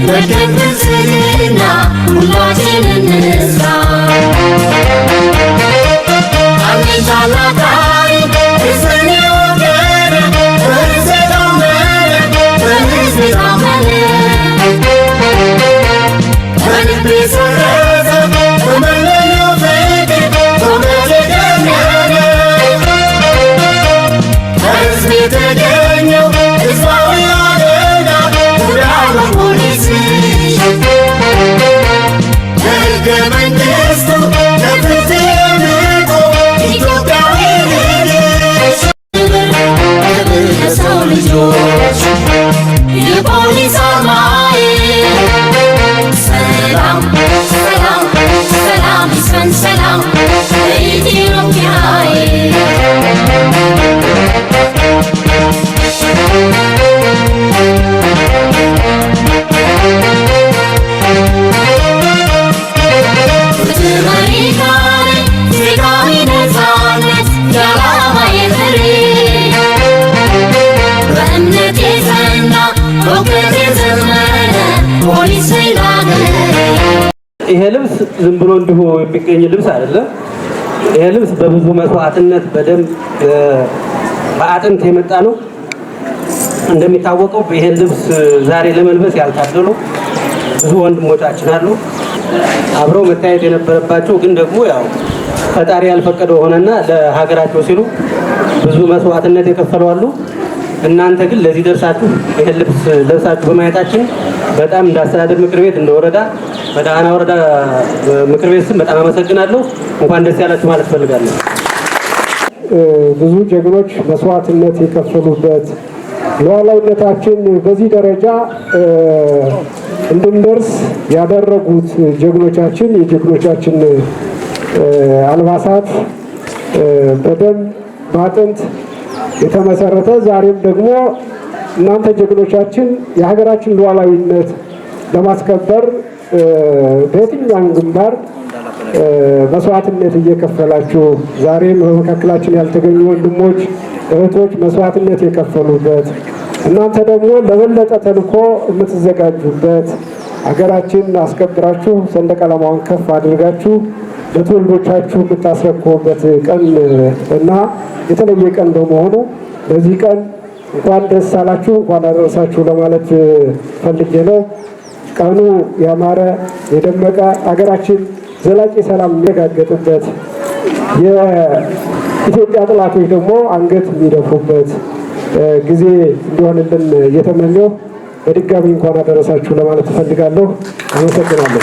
በደምዝልና ሁላችን እንስራ አሜን ታላቃይ እስኔ ወገን በዘታመን በዝታመን በልቤ ሰረዘ በመለዮ ፍቅር በመዘገነነ ከሕዝብ የተገኘው ሕዝባዊ አደጋ ጉዳይ በፖሊስ ሕገ መንግሥቱ ለፍትሕ የሚቆም ኢትዮጵያዊ ልጅ ክብር ለሰው ልጆች የፖሊስ አርማዬ ሰላም ሰላም ሰላም ይስፈን ሰላም በኢትዮጵያዬ ይሄ ልብስ ዝም ብሎ እንዲሁ የሚገኝ ልብስ አይደለም። ይሄ ልብስ በብዙ መስዋዕትነት በደም በአጥንት የመጣ ነው። እንደሚታወቀው ይሄን ልብስ ዛሬ ለመልበስ ያልታደሉ ብዙ ወንድሞቻችን አሉ። አብረው መታየት የነበረባቸው ግን ደግሞ ያው ፈጣሪ ያልፈቀደው ሆነና ለሀገራቸው ሲሉ ብዙ መስዋዕትነት የከፈሉ አሉ። እናንተ ግን ለዚህ ደርሳችሁ ይሄን ልብስ ለብሳችሁ በማየታችን በጣም እንዳስተዳደር ምክር ቤት እንደወረዳ በዳህና ወረዳ ምክር ቤት ስም በጣም አመሰግናለሁ። እንኳን ደስ ያላችሁ ማለት ፈልጋለሁ። ብዙ ጀግኖች መስዋዕትነት የከፈሉበት ሉዓላዊነታችን በዚህ ደረጃ እንድንደርስ ያደረጉት ጀግኖቻችን የጀግኖቻችን አልባሳት በደም በአጥንት የተመሰረተ ዛሬም ደግሞ እናንተ ጀግኖቻችን የሀገራችን ሉዓላዊነት ለማስከበር በየትኛውም ግንባር መስዋዕትነት እየከፈላችሁ ዛሬም በመካከላችን ያልተገኙ ወንድሞች እህቶች መስዋዕትነት የከፈሉበት እናንተ ደግሞ ለበለጠ ተልዕኮ የምትዘጋጁበት ሀገራችን አስከብራችሁ ሰንደቅ ዓላማውን ከፍ አድርጋችሁ ለትውልዶቻችሁ የምታስረክቡበት ቀን እና የተለየ ቀን በመሆኑ በዚህ ቀን እንኳን ደስ አላችሁ እንኳን አደረሳችሁ ለማለት ፈልጌ ነው። ቀኑ ያማረ የደመቀ ሀገራችን ዘላቂ ሰላም የሚረጋገጥበት የኢትዮጵያ ጠላቶች ደግሞ አንገት የሚደፉበት ጊዜ እንዲሆንልን እየተመኘሁ በድጋሚ እንኳን አደረሳችሁ ለማለት እፈልጋለሁ። አመሰግናለሁ።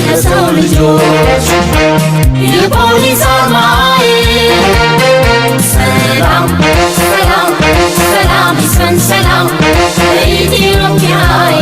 ለሰው ልጆች የፖሊስ አርማዬ ሰላም ሰላም ሰላም ይስፈን ሰላም በኢትዮጵያዬ